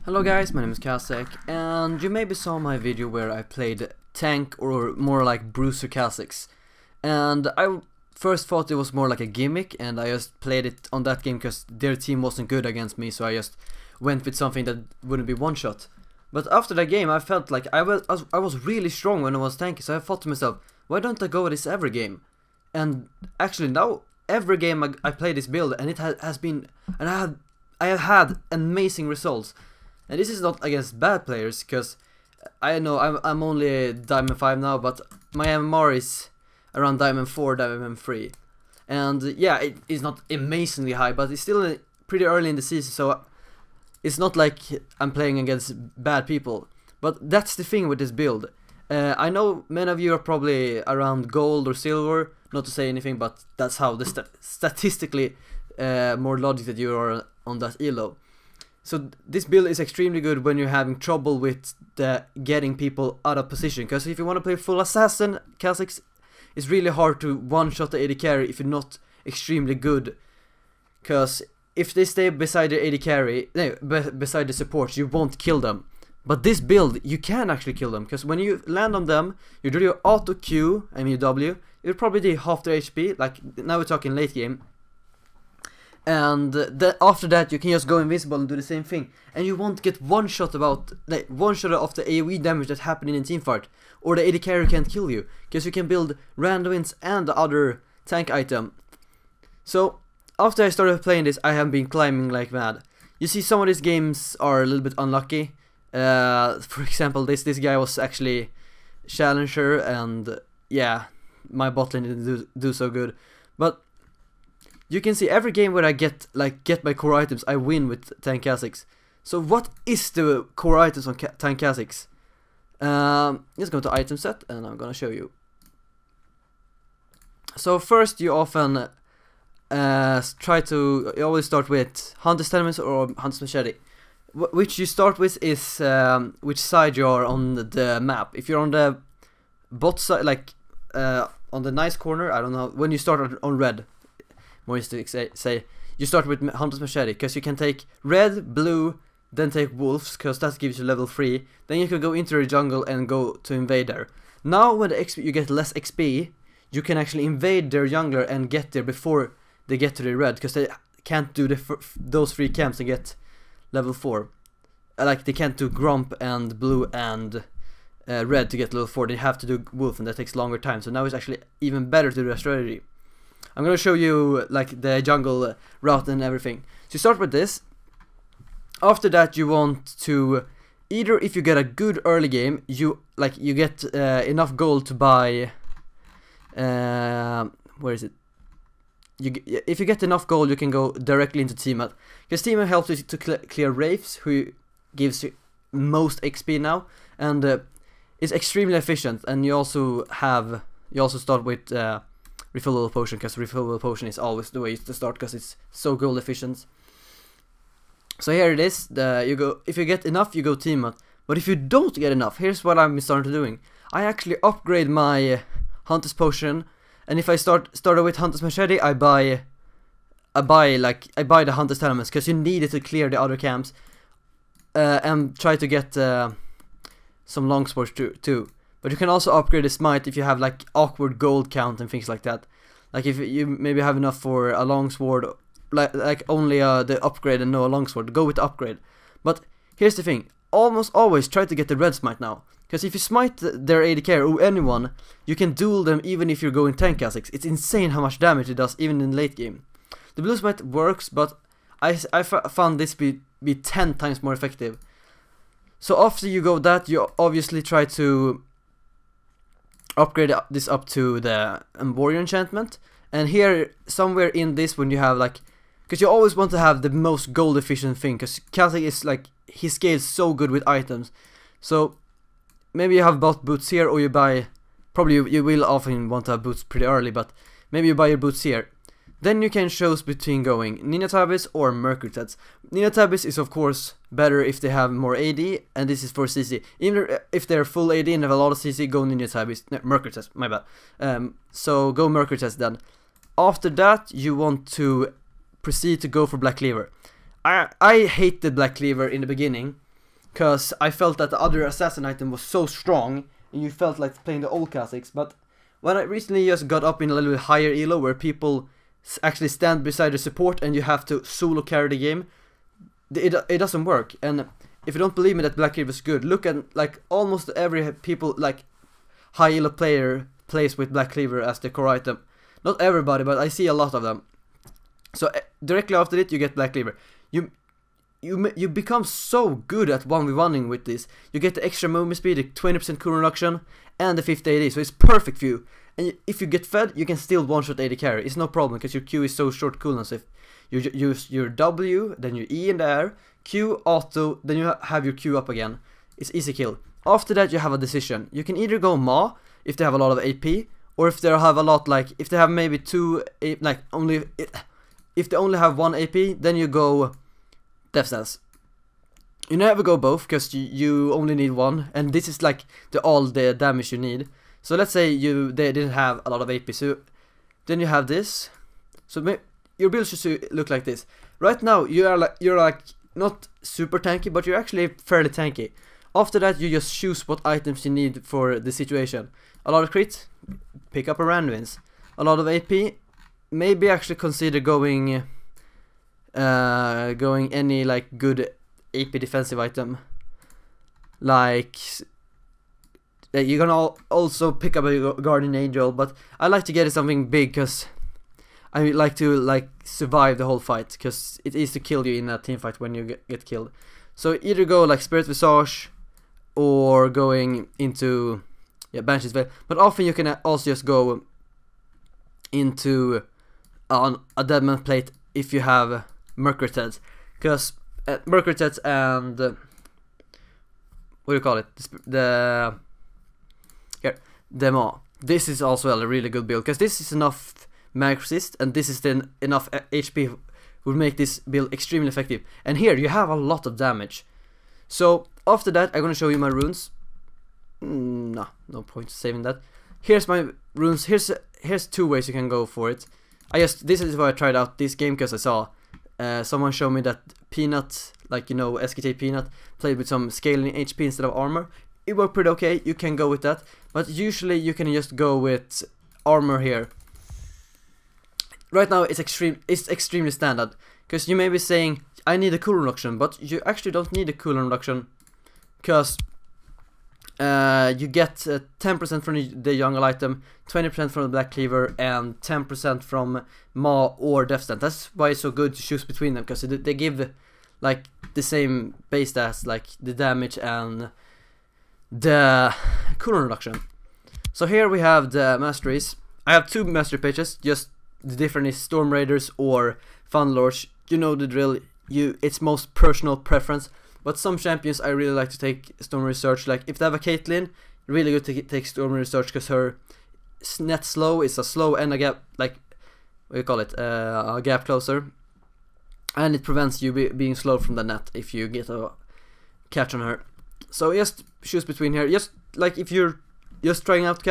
Hello guys, my name is Kha'Zix, and you maybe saw my video where I played tank, or more like Bruiser Kha'Zix. And I first thought it was more like a gimmick, and I just played it on that game because their team wasn't good against me, so I just went with something that wouldn't be one shot. But after that game I felt like I was really strong when I was tanky, so I thought to myself, why don't I go with this every game? And actually now every game I play this build, and it has been, and I have had amazing results. And this is not against bad players, because I know I'm only Diamond 5 now, but my MMR is around Diamond 4, Diamond 3. And yeah, it is not amazingly high, but it's still pretty early in the season, so it's not like I'm playing against bad people. But that's the thing with this build. I know many of you are probably around gold or silver, not to say anything, but that's how the statistically more logic that you are on that elo. So this build is extremely good when you're having trouble with getting people out of position, because if you want to play full assassin, Kha'Zix, it's really hard to one-shot the AD carry if you're not extremely good, because if they stay beside the AD carry, no, beside the supports, you won't kill them. But this build, you can actually kill them, because when you land on them, you do your auto Q, I mean W, you'll probably do half their HP, like now we're talking late game. And after that you can just go invisible and do the same thing, and you won't get one shot of the AoE damage that happened in a team fight, or the AD carry can't kill you, because you can build random wins and the other tank item. So after I started playing this, I have been climbing like mad. You see, some of these games are a little bit unlucky. For example, this guy was actually challenger, and yeah, my bot lane didn't do so good. But you can see every game where I get my core items, I win with tank Kha'Zix. So what is the core items on tank Kha'Zix? Let's go to item set, and I'm gonna show you. So first, you often you always start with Hunter's Tenements or Hunter's Machete. Which you start with is which side you are on the map. If you're on the bot side, like on the nice corner, I don't know, when you start on red, more to say, you start with Hunter's Machete, because you can take red, blue, then take wolves, because that gives you level 3. Then you can go into the jungle and go to invade there. Now when you get less XP, you can actually invade their jungler and get there before they get to the red, because they can't do those 3 camps and get level 4. Like, they can't do Grump and blue and red to get level 4. They have to do wolf, and that takes longer time. So now it's actually even better to do a strategy. I'm gonna show you like the jungle route and everything. So you start with this. After that, you want to either, if you get a good early game, you get enough gold to buy. Where is it? If you get enough gold, you can go directly into Teammat, because Teammat helps you to clear Wraiths, who gives you most XP now, and is extremely efficient. And you also start with refillable potion, because refillable potion is always the way to start, because it's so gold efficient. So here it is. If you get enough, you go Teammat. But if you don't get enough, here's what I'm starting doing. I actually upgrade my Hunter's Potion, and if I started with Hunter's Machete, I buy the Hunter's Tenements, because you need it to clear the other camps, and try to get some longswords too. But you can also upgrade the Smite if you have like awkward gold count and things like that. Like if you maybe have enough for a longsword, like only the upgrade and no longsword, go with the upgrade. But here's the thing, almost always try to get the red Smite now, because if you smite their AD carry or anyone, you can duel them even if you're going tank Kha'Zix. It's insane how much damage it does even in late game. The blue Smite works, but I found this be 10 times more effective. So after you go that, you obviously try to upgrade this up to the warrior enchantment, and here somewhere in this, when you have like, because you always want to have the most gold efficient thing, because Kha'Zix is like, he scales so good with items. So maybe you have both boots here, or you buy, probably you will often want to have boots pretty early, but maybe you buy your boots here. Then you can choose between going Ninjatabis or Mercury Teds. Ninjatabis is of course better if they have more AD, and this is for CC. Even if they're full AD and have a lot of CC, go Ninjatabis. No, Mercury Teds, my bad. So go Mercury Teds then. After that, you want to proceed to go for Black Cleaver. I hated Black Cleaver in the beginning, Cause I felt that the other assassin item was so strong, and you felt like playing the old Kha'Zix. But when I recently just got up in a little bit higher elo, where people actually stand beside the support and you have to solo carry the game, it doesn't work. And if you don't believe me that Black Cleaver is good, look at like almost every people like high elo player plays with Black Cleaver as the core item. Not everybody, but I see a lot of them. So directly after it, you get Black Cleaver. You become so good at 1v1ing with this. You get the extra movement speed, the 20% cooldown reduction, and the 50 AD, so it's perfect for you. And if you get fed, you can still one-shot AD carry. It's no problem, because your Q is so short cooldown. So if you use your W, then your E in the air, Q, auto, then you have your Q up again. It's easy kill. After that, you have a decision. You can either go Ma, if they have a lot of AP, or if they have a lot, like, if they have maybe if they only have 1 AP, then you go Death Stance. You never go both, because you only need 1, and this is like all the damage you need. So let's say they didn't have a lot of AP, so then you have this. So your build should look like this. Right now you're like not super tanky, but you're actually fairly tanky. After that, you just choose what items you need for the situation. A lot of crit, pick up a randoms. A lot of AP, maybe actually consider going any like good AP defensive item. Like you can also pick up a Guardian Angel, but I like to get something big because I like to like survive the whole fight, because it is to kill you in a team fight when you get killed. So either go like Spirit Visage or going into Banshee's Veil, but often you can also just go into a Deadman Plate if you have Mercury Teds, because Mercury Teds and what do you call it? The Demo. This is also a really good build, because this is enough mag resist, and this is then enough HP would make this build extremely effective. And here you have a lot of damage. So after that, I'm gonna show you my runes. No point saving that. Here's my runes. Here's 2 ways you can go for it. This is why I tried out this game, because I saw someone show me that Peanut, like you know SKT Peanut, played with some scaling HP instead of armor. It worked pretty okay. You can go with that, but usually you can just go with armor here. Right now it's extremely standard, because you may be saying I need a cooldown reduction, but you actually don't need a cooldown reduction, because you get 10% from the jungle item, 20% from the Black Cleaver, and 10% from Ma or Death Stand. That's why it's so good to choose between them, because they give like the same base stats, like the damage and the cooldown reduction. So here we have the Masteries. I have 2 mastery pages, just the difference is Storm Raiders or Fun Lords. You know the drill. It's most personal preference. But some champions I really like to take Storm Research. Like if they have a Caitlyn, really good to take Storm Research, because her net slow is a slow and a gap, like what do you call it, a gap closer, and it prevents you being slow from the net if you get a catch on her. So just choose between here. Just like if you're just trying out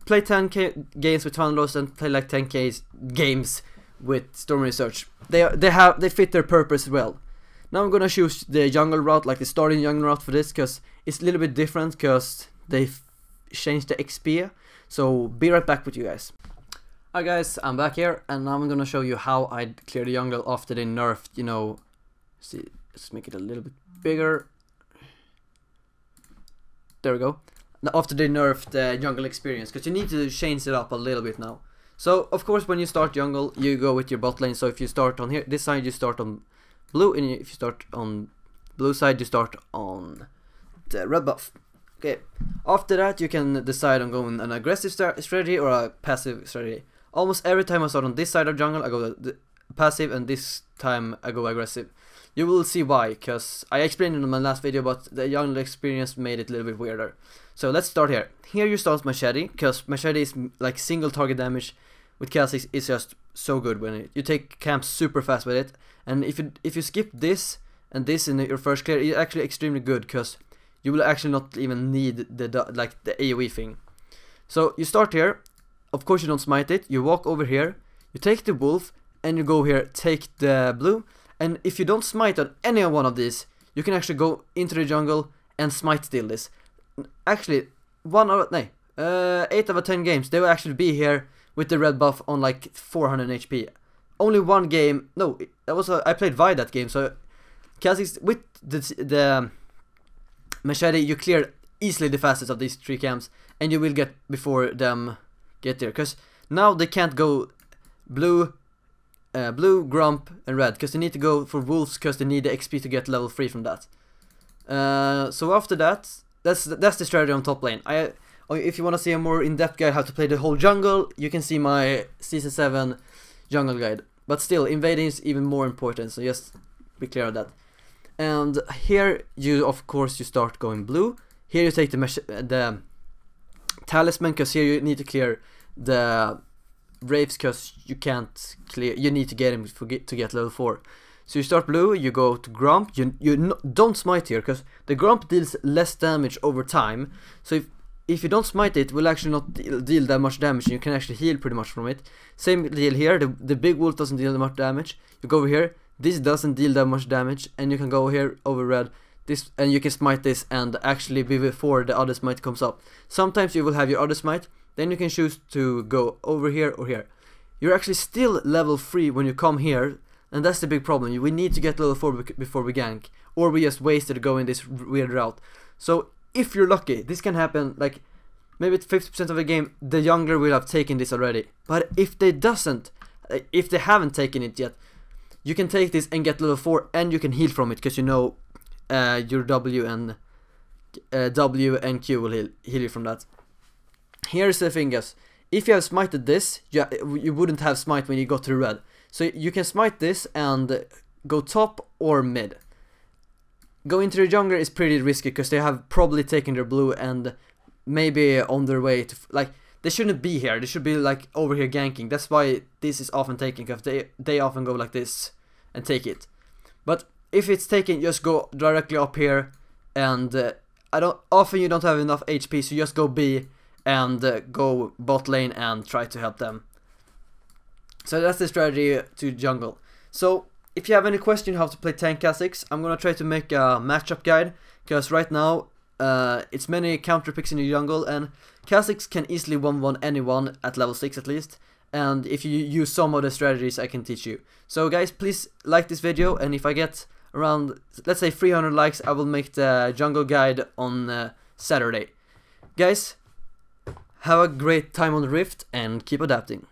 play 10k games with Thunderlords and play like 10k games with Storm Research. They fit their purpose well. Now I'm gonna choose the jungle route, like the starting jungle route for this, because it's a little bit different, because they've changed the XP. So be right back with you guys. Hi guys, I'm back here, and now I'm gonna show you how I clear the jungle after they nerfed, you know, see, let's make it a little bit bigger. There we go. Now after they nerfed the jungle experience, because you need to change it up a little bit now. So of course when you start jungle, you go with your bot lane. So if you start on here, this side you start on blue, and if you start on blue side you start on the red buff. Okay, after that you can decide on going an aggressive strategy or a passive strategy. Almost every time I start on this side of jungle I go the passive, and this time I go aggressive. You will see why, because I explained it in my last video, but the jungle experience made it a little bit weirder. So let's start here. Here you start Machete, because Machete is like single target damage with Kha'Zix is just so good when you take camps super fast with it. And if you skip this and this in your first clear, it's actually extremely good, because you will actually not even need the AoE thing. So you start here. Of course you don't smite it. You walk over here. You take the wolf and you go here, take the blue. And if you don't smite on any one of these, you can actually go into the jungle and smite steal this. Actually, 8 out of 10 games, they will actually be here with the red buff on like 400 HP. Only one game, no, that was I played Vi that game, so Kha'Zix, with the machete, you clear easily the fastest of these 3 camps, and you will get before them get there, because now they can't go blue, grump, and red, because they need to go for wolves, because they need the XP to get level 3 from that. So after that, that's the strategy on top lane. If you want to see a more in-depth guide how to play the whole jungle, you can see my Season 7 jungle guide. But still, invading is even more important, so just be clear on that. And here, of course, you start going blue. Here you take the talisman, because here you need to clear the wraiths, because you can't clear. You need to get him to get level 4. So you start blue, you go to grump. Don't smite here, because the grump deals less damage over time. So if you don't smite it, will actually not deal that much damage, and you can actually heal pretty much from it. Same deal here, the big wolf doesn't deal that much damage. You go over here, this doesn't deal that much damage, and you can go here over red, this, and you can smite this and actually be before the other smite comes up. Sometimes you will have your other smite, then you can choose to go over here or here. You're actually still level 3 when you come here, and that's the big problem. We need to get level 4 before we gank, or we just wasted going this weird route. So if you're lucky, this can happen, like maybe 50% of the game, the jungler will have taken this already. But if they haven't taken it yet, you can take this and get level 4, and you can heal from it, because you know your W and Q will heal you from that. Here's the thing, guys. If you have smited this, you wouldn't have smite when you got to the red. So you can smite this and go top or mid. Going to the jungler is pretty risky, because they have probably taken their blue and maybe on their way to, like, they shouldn't be here. They should be like over here ganking. That's why this is often taken, because they often go like this and take it. But if it's taken, just go directly up here, and often you don't have enough HP, so just go B and go bot lane and try to help them. So that's the strategy to jungle. So if you have any question how to play tank Kha'Zix, I'm gonna try to make a matchup guide, because right now it's many counter picks in the jungle, and Kha'Zix can easily 1-1 anyone at level 6 at least. And if you use some of the strategies, I can teach you. So guys, please like this video, and if I get around, let's say 300 likes, I will make the jungle guide on Saturday. Guys, have a great time on the Rift, and keep adapting.